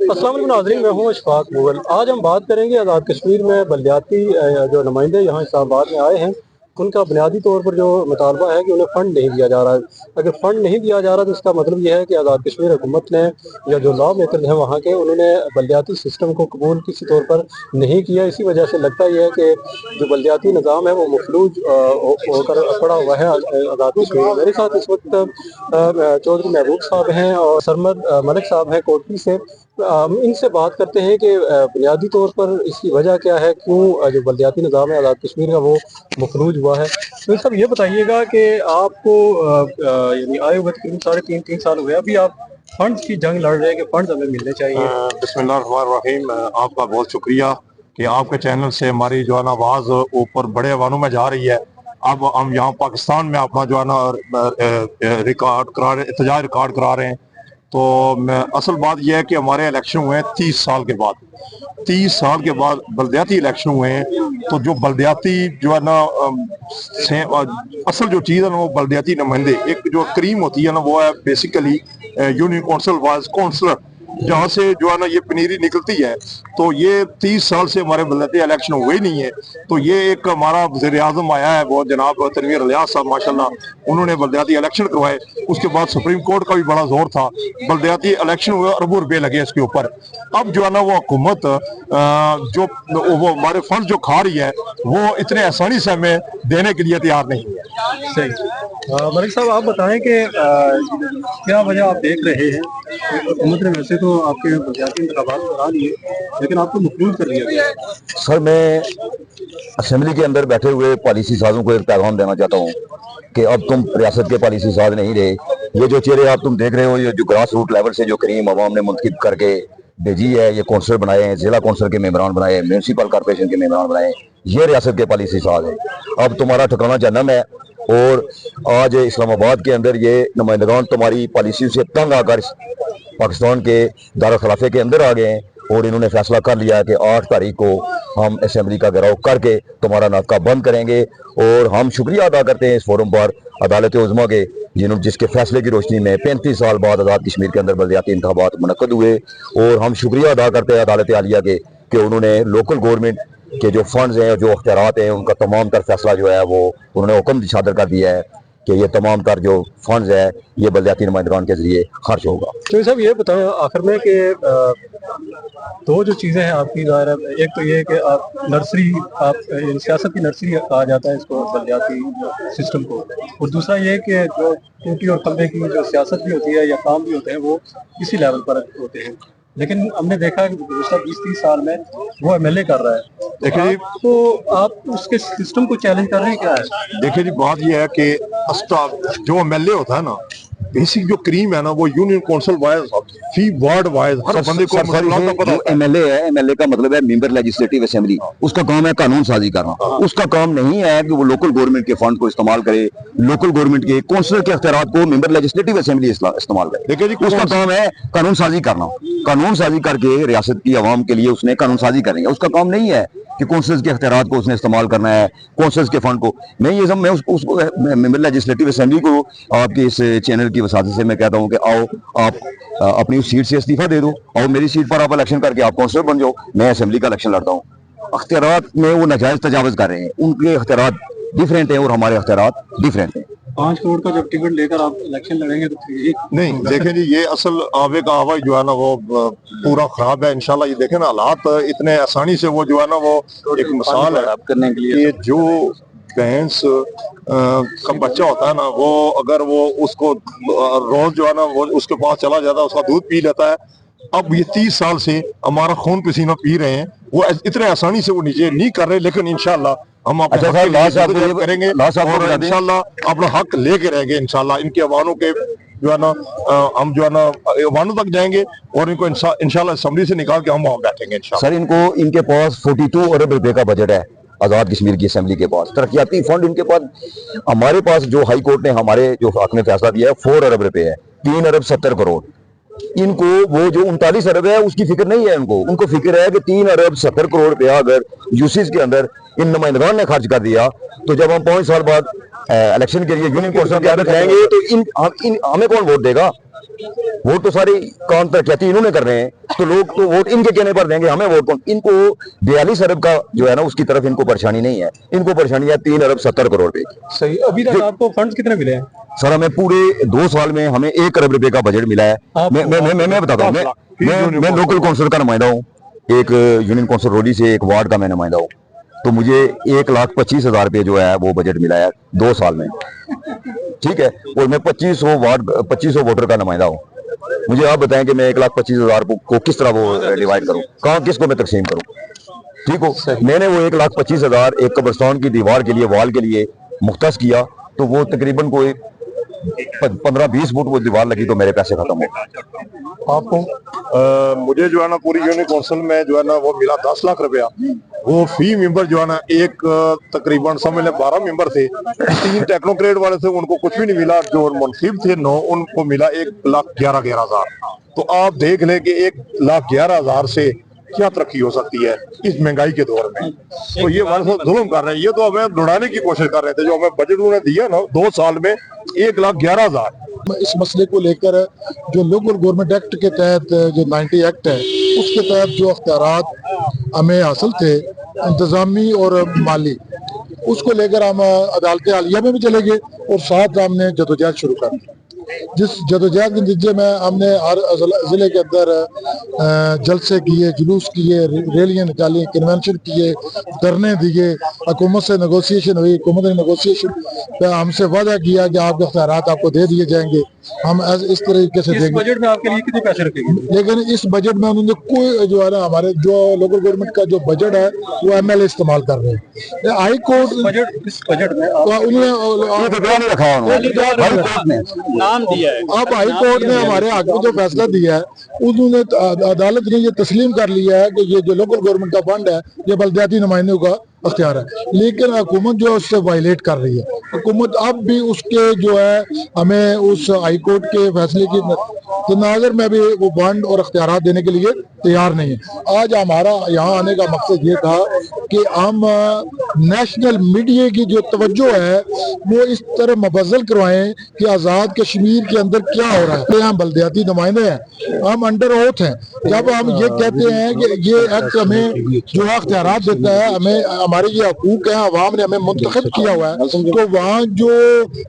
अस्सलाम वालेकुम नाज़रीन, मैं हूँ अशफाक मुगल। आज हम बात करेंगे आज़ाद कश्मीर में बलदियाती जो नुमाइंदे यहाँ इस्लामाबाद में आए हैं, उनका बुनियादी तौर पर जो मुतालबा है कि उन्हें फ़ंड नहीं दिया जा रहा है। अगर फ़ंड नहीं दिया जा रहा तो इसका मतलब यह है कि आज़ाद कश्मीर हुकूमत ने या जो लॉ मेकर हैं वहाँ के, उन्होंने बलदियाती सिस्टम को कबूल किसी तौर पर नहीं किया। इसी वजह से लगता यह है कि जो बलदियाती निज़ाम है वो मफलूज होकर पड़ा हुआ है आज़ाद कश्मीर में। मेरे साथ इस वक्त चौधरी महबूब साहब हैं और सरमद मलिक साहब हैं कोटली से। हम इनसे बात करते हैं कि बुनियादी तौर पर इसकी वजह क्या है, क्यों जो बलदियाती निज़ाम है आज़ाद कश्मीर का वो मफलूज हुआ है। तो सब ये बताइएगा कि आपको यानी आए हुए तकरीबन 3.5 साल हुए, अभी आप फंड्स की जंग लड़ रहे हैं कि फंड्स हमें मिलने चाहिए। बिस्मिल्लाहिर्रहमानिर्रहीम। आपका बहुत शुक्रिया कि आपके चैनल से हमारी जो है ना आवाज़ ऊपर बड़े अवानों में जा रही है। अब हम यहाँ पाकिस्तान में अपना जो है ना रिकॉर्ड करा रहे, एहतजाज रिकॉर्ड करा रहे हैं। तो असल बात यह है कि हमारे इलेक्शन हुए हैं 30 साल के बाद। 30 साल के बाद बलदियाती इलेक्शन हुए हैं। तो जो बलदियाती जो है ना असल जो चीज़ है ना वो बलदियाती नुमाइंदे, एक जो क्रीम होती है ना वो है basically union council wise councillor, जहाँ से जो है ना ये पनीरी निकलती है। तो ये 30 साल से हमारे बलदियाती इलेक्शन हुए ही नहीं है। तो ये एक हमारा वज़ीर आज़म आया है वो जनाब तनवीर इलियास साहब, माशाल्लाह उन्होंने बलदियाती इलेक्शन करवाए। उसके बाद सुप्रीम कोर्ट का भी बड़ा जोर था, बलदियाती इलेक्शन हुए, अरबों रुपए लगे इसके ऊपर। अब जो है ना वो हुकूमत जो वो हमारे फंड जो खा रही है वो इतने आसानी से हमें देने के लिए तैयार नहीं है। सही। मलिक साहब, आप बताएं कि क्या वजह आप देख रहे हैं। हुकूमत ने वैसे तो आपके बलदियाती इंतखाबात करा लिए, लेकिन आपको मफलूज कर दिया गया। सर, मैं असेंबली के अंदर बैठे हुए पॉलिसी साजों को एक पैगाम देना चाहता हूँ कि अब तुम रियासत के पॉलिसी साज नहीं रहे। ये जो चेहरे आप तुम देख रहे हो, ये जो ग्रास रूट लेवल से जो करीम अवाम ने मुंतखब करके भेजी है, ये कौंसलर बनाए हैं, जिला कौंसलर के मेंबरान बनाए हैं, म्यूनसिपल कॉर्पोरेशन के मेंबरान बनाए हैं, ये रियासत के पॉलिसी साज है। अब तुम्हारा ठिकाना जहन्नम है। और आज इस्लामाबाद के अंदर ये नुमाइंदगान तुम्हारी पॉलिसी से तंग आकर पाकिस्तान के दारुल खिलाफे के अंदर आ गए हैं और इन्होंने फैसला कर लिया है कि 8 तारीख को हम असेंबली का घेराव करके तुम्हारा नाका बंद करेंगे। और हम शुक्रिया अदा करते हैं इस फोरम पर अदालत उज़्मा के, जिसके फैसले की रोशनी में 35 साल बाद आज़ाद कश्मीर के अंदर बलदियाती इंतखाबात मुनक्कद हुए। और हम शुक्रिया अदा करते हैं अदालत आलिया के कि उन्होंने लोकल गवर्नमेंट के जो फंड्स हैं, जो अख्तियारात हैं, उनका तमाम तर फैसला जो है वो उन्होंने हुक्म सादर कर दिया है कि ये तमाम तर जो फंड्स है ये बलदियाती नुमाइंदगान के जरिए खर्च होगा। तो सब ये बताएं आखिर में कि दो जो चीज़ें हैं आपकी, ज़ाहिर है एक तो ये है कि आप नर्सरी, आप सियासत की नर्सरी कहा जाता है इसको बलदियाती सिस्टम को, और दूसरा ये है कि जो टूटी और कलबे की जो सियासत भी होती है या काम भी होते हैं वो इसी लेवल पर होते हैं। लेकिन हमने देखा कि गुज़श्ता 20-30 साल में वो एमएलए कर रहा है। देखिए तो आप उसके सिस्टम को चैलेंज कर रहे हैं, क्या है? देखिए जी, बात यह है कि जो एमएलए होता है ना, बेसिक जो क्रीम है ना वो यूनियन काउंसिल वाइज फी वार्ड वाइज हर बंदे को जो एमएलए है, एमएलए का मतलब है मेंबर लेजिस्लेटिव असेंबली। उसका काम है कानून साजी करना। उसका काम नहीं है कि वो लोकल गवर्नमेंट के फंड को इस्तेमाल करे, लोकल गवर्नमेंट के काउंसिलर के अख्तियारात को मेंबर लेजिस्लेटिव असेंबली इस्तेमाल करे। देखिए जी, उसका काम है कानून साजी करना। कानून साजी करके रियासत की आवाम के लिए उसने कानून साजी करनी है। उसका काम नहीं है कि कौंसल्स के अख्तियारात को उसने इस्तेमाल करना है, कौंसल्स के फंड को। मैं उसको मेंबर लेजिस्लेटिव असेंबली को आपके इस चैनल की वसात से मैं कहता हूँ कि आओ आप अपनी उस सीट से इस्तीफा दे दो और मेरी सीट पर आप इलेक्शन करके आप कौंसलर बन जाओ, मैं असेंबली का इलेक्शन लड़ता हूँ। अख्तियारात में वो नाजायज तजावज़ कर रहे हैं, उनके अख्तियारात डिफरेंट हैं और हमारे अख्तियारात डिफरेंट हैं। 5 करोड़ का जब टिकट लेकर आप इलेक्शन लड़ेंगे तो नहीं, देखें जी, ये असल आवे का आवा जो है ना वो पूरा खराब है। इंशाल्लाह ये देखें ना, हालात इतने आसानी से वो जो है ना वो एक मिसाल है करने के लिए। जो भैंस का बच्चा होता है ना, वो अगर वो उसको रोज जो है ना वो उसके पास चला जाता है, उसका दूध पी लेता है। अब ये 30 साल से हमारा खून पसीना पी रहे हैं, वो इतने आसानी से वो नीचे नहीं कर रहे। लेकिन इंशाल्लाह हम अपने करेंगे और इंशाल्लाह अपना हक लेके रहेंगे। इंशाल्लाह इनके अवानों के जो है ना हम जो है ना अवानों तक जाएंगे और इनको इंशाल्लाह असेंबली से निकाल के हम वहाँ बैठेंगे इंशाल्लाह। सर, इनके पास 42 अरब रुपए का बजट है आज़ाद कश्मीर की असेंबली के पास। तरक्याती फंड इनके पास, हमारे पास जो हाई कोर्ट ने हमारे जो हक में फैसला दिया है 4 अरब रुपए है, 3 अरब 70 करोड़। इनको वो जो 39 अरब है उसकी फिक्र नहीं है। उनको फिक्र है कि 3 अरब 70 करोड़ रुपया अगर यूसीज के अंदर इन नुमाइंदगान ने खर्च कर दिया तो जब हम 5 साल बाद इलेक्शन के लिए यूनियन काउंसिल के अंदर जाएंगे तो हमें कौन वोट देगा? वोट तो सारी काम तरक्याती इन्होंने कर रहे हैं, तो लोग तो वोट इनके कहने पर देंगे, हमें वोट कौन? इनको 42 अरब का जो है ना उसकी तरफ इनको परेशानी नहीं है, इनको परेशानी है 3 अरब 70 करोड़ रुपए की। सही। अभी तक आपको फंड्स कितने मिले हैं? सर हमें पूरे 2 साल में हमें 1 अरब रुपए का बजट मिला है। मैं बताता हूँ, मैं लोकल काउंसिल का नुमाइंदा हूँ, एक यूनियन काउंसिल रोडी से एक वार्ड का मैं नुमाइंदा हूँ, तो मुझे 1,25,000 रुपए जो है वो बजट मिला है 2 साल में, ठीक है। और मैं 2500 वोटर का नुमाइंदा हूँ। मुझे आप बताएं कि मैं 1,25,000 को किस तरह वो डिवाइड करूँ, कहाँ किसको मैं तकसीम करूँ, ठीक हो। मैंने वो 1,25,000 एक कब्रिस्तान की दीवार के लिए, वाल के लिए मुख्तस किया, तो वो तकरीबन कोई 15-20 फुट वो दीवार लगी, तो मेरे पैसे खत्म हो गए। आपको मुझे जो है ना पूरी यूनियन काउंसिल में जो है ना वो मिला 10 लाख रुपया। वो फी मेंबर जो है ना एक तकरीबन समझ लें 12 मेंबर थे, 3 टेक्नोक्रेट वाले थे, उनको कुछ भी नहीं मिला। जो मुनसिब थे 9, उनको मिला 1,11,11,000। तो आप देख लें कि 1,11,000 से क्या तरक्की हो सकती है इस महंगाई के दौर में। तो ये हमारे साथ जुल्म कर रहे हैं, ये तो हमें लुढ़ाने की कोशिश कर रहे थे। जो हमें बजट उन्होंने दिया ना 2 साल में 1,11,000। इस मसले को लेकर जो लोकल गवर्नमेंट एक्ट के तहत, जो 90 एक्ट है, उसके तहत जो अख्तियारात हमें हासिल थे इंतजामी और माली, उसको लेकर हम अदालत आलिया में भी चले गए और साथ हमने जदोजहद शुरू कर दी। जिस जदोजहद के नतीजे में हमने हर जिले के अंदर जलसे किए, जुलूस किए, रैलियां निकाली, कन्वेंशन किए, धरने दिए, हुकूमत से नेगोशिएशन हुई। हुकूमत ने नेगोशिएशन पे हमसे वादा किया कि आपके अख्तियारात आपको दे दिए जाएंगे, हम इस तरीके से देंगे। बजट में आपके लिए कितने पैसे रखेंगे? लेकिन इस बजट में उन्होंने कोई जो है ना, हमारे जो लोकल गवर्नमेंट का जो बजट है वो MLA इस्तेमाल कर रहे हैं। हाई कोर्ट इस बजट में उन्होंने नाम दिया है। अब हाई कोर्ट ने हमारे हक में जो फैसला दिया है, उन्होंने अदालत ने ये तस्लीम कर लिया है कि ये जो लोकल गवर्नमेंट का फंड है ये बलदियाती नुमाइंदों का अख्तियार है। लेकिन हुकूमत जो है उससे वायलेट कर रही है। हुकूमत अब भी उसके जो है हमें उस हाई कोर्ट के फैसले की तनाजर में भी वो फंड और अख्तियार देने के लिए तैयार नहीं है। आज हमारा यहाँ आने का मकसद ये था कि हम नेशनल मीडिया की जो तवज्जो है वो इस तरह मुबज्जल करवाएं कि आज़ाद कश्मीर के अंदर क्या हो रहा है। हम बलदियाती नुमाइंदे हैं, हम अंडर ओथ हैं। जब हम ये कहते हैं कि ये एक्ट हमें जो अख्तियार देता है, हमें हमारे ये हकूक है, अवाम ने हमें मुंतखब किया हुआ है, तो वहाँ जो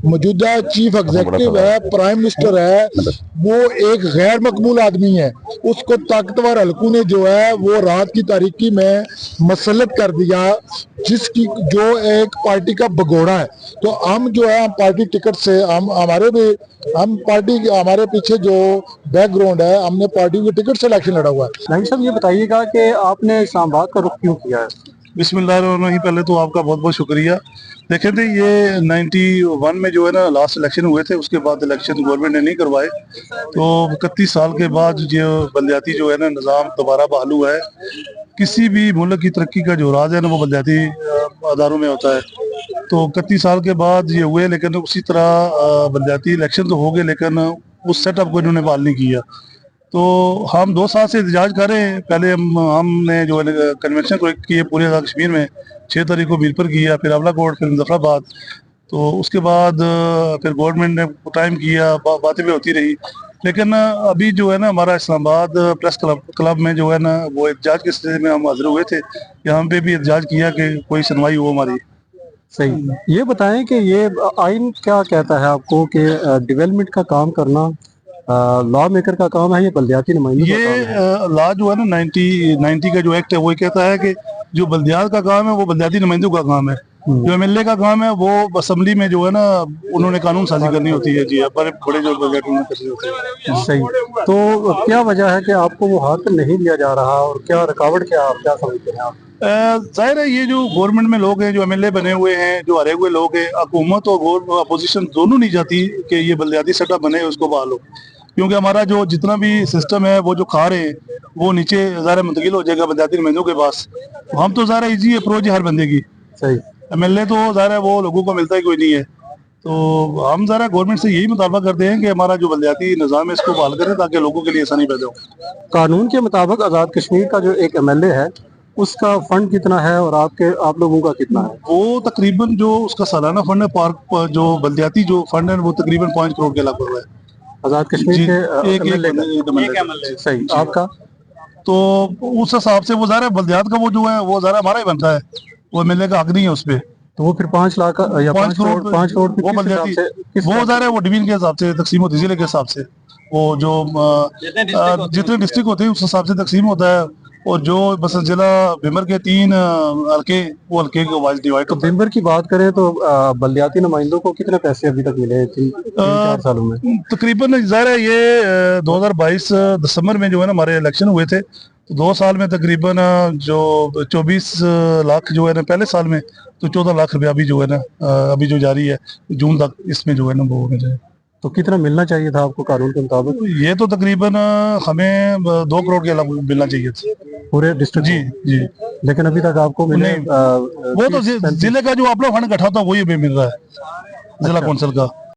मौजूदा चीफ एग्जीक्यूटिव है, प्राइम मिनिस्टर है, वो एक गैर मकबूल आदमी है। उसको ताकतवर हल्कों ने जो है वो रात की तारीकी में मसलत कर दिया, जिसकी जो एक पार्टी का भगोड़ा है। तो हम जो है पार्टी टिकट से हम पार्टी हमारे पीछे जो बैकग्राउंड है, हमने पार्टी के टिकट से इलेक्शन लड़ा हुआ है। नाइम साहब ये बताइएगा कि आपने इस्लामाबाद का रुख क्यों किया है? बिस्मिल्लाहिर्रहमानिर्रहीम। पहले तो आपका बहुत बहुत शुक्रिया। देखे थे ये 91 में जो है ना लास्ट इलेक्शन हुए थे, उसके बाद इलेक्शन गवर्नमेंट ने नहीं करवाए, तो 31 साल के बाद जो बलदियाती जो है ना निज़ाम दोबारा बहाल हुआ है। किसी भी मुल्क की तरक्की का जो राज है ना वो बलदियाती अदारों में होता है। तो 31 साल के बाद ये हुए, लेकिन उसी तरह बलदियाती इलेक्शन तो हो गए, लेकिन उस सेटअप को इन्होंने बहाल नहीं किया। तो हम 2 साल से एहतजाज कर रहे हैं। पहले हमने जो है कन्वेंशन किए पूरे आज़ाद कश्मीर में, 6 तारीख को मीरपुर किया, फिर आंवला कोट, फिर मुजफ्फराबाद। तो उसके बाद फिर गवर्नमेंट ने टाइम किया, बातें भी होती रही। लेकिन अभी जो है ना हमारा इस्लामाबाद प्रेस क्लब में जो है ना वो एहतजाज के सिलसिले में हम हाजिर हुए थे। यहाँ पे भी एहतजाज किया कि कोई सुनवाई हो हमारी। सही। ये बताएं कि ये आइन क्या कहता है आपको कि डेवलपमेंट का काम करना लॉ मेकर का काम है या बलदियाती नुमाइंदों का काम है? लॉ जो है ना 90 का जो एक्ट है वो कहता है कि जो बलदियात का काम है वो बलदियाती नुमाइंदों का काम है। जो MLA का काम है वो असेंबली में जो है ना उन्होंने कानून साजी करनी होती है। जी बड़े जो करने होते हैं। सही। तो क्या वजह है कि आपको वो हक नहीं दिया जा रहा और क्या रुकावट क्या आप क्या समझते हैं आप? जाहिर है ये जो गवर्नमेंट में लोग हैं, जो MLA बने हुए हैं, जो हारे हुए लोग हैं, हुकूमत और अपोजिशन दोनों नहीं चाहती कि ये बलदियाती सेटअप बने उसको बहाल हो, क्योंकि हमारा जो जितना भी सिस्टम है वो जो खा रहे हैं वो नीचे ज़ाहिर मुंतकिल हो जाएगा बलदियाती नुमाइंदों के पास। हम तो ज़ाहिर इजी अप्रोच है हर बंदे की। सही। MLA तो ज़ाहिर है वो लोगों को मिलता ही कोई नहीं है। तो हम ज़रा गवर्नमेंट से यही मुतालबा करते हैं कि हमारा जो बलदियाती निज़ाम है इसको बहाल करें ताकि लोगों के लिए आसानी पैदा हो। कानून के मुताबिक आज़ाद कश्मीर का जो एक MLA है उसका फंड कितना है और आप लोगों का कितना है? वो तकरीबन जो उसका सालाना फंड है, पार्क जो बलदियाती जो फंड है वो तकरीबन 5 करोड़ के लगभग है। आजाद कश्मीर जी, के एक MLA का? MLA सही, आपका? तो उस हिसाब से वो ज़ाहिर है बल्दियात का वो जो है वो ज़ाहिर हमारा ही बनता है, वो MLA का हक नहीं है उस पे। तो वो फिर 5 लाख या 5 करोड़ 5 करोड़ की वो किस हिसाब बल्दियाती से वो ज़ाहिर है वो डिवीजन के हिसाब से तकसीम होती है, जिले के हिसाब से। वो जो जितने डिस्ट्रिक्ट होते हैं उस हिसाब से तकसीम होता है। और जो बस जिला भिमर के 3 हल्के, वो हल्के के वाइज डिवाइड तो होता है। दिनभर की बात करें तो बल्दियाती नुमाइंदों को कितने पैसे अभी तक मिले हैं 3-4 सालों में? तकरीबन ज़ाहिर है ये 2022 दिसंबर में जो है ना हमारे इलेक्शन हुए थे, तो 2 साल में तकरीबन जो 24 लाख जो है ना पहले साल में, तो 14 लाख रुपया अभी जो है ना अभी जो जारी है जून तक, इसमें जो है ना वो होना चाहिए। तो कितना मिलना चाहिए था आपको कानून के मुताबिक ये तो तकरीबन हमें 2 करोड़ के अलावा मिलना चाहिए था। पूरे डिस्ट्रिक्ट जी जी, लेकिन अभी तक आपको मिले नहीं, वो तो जिले का जो अपना फंड इकट्ठा था वही अभी मिल रहा है, जिला कौंसिल का।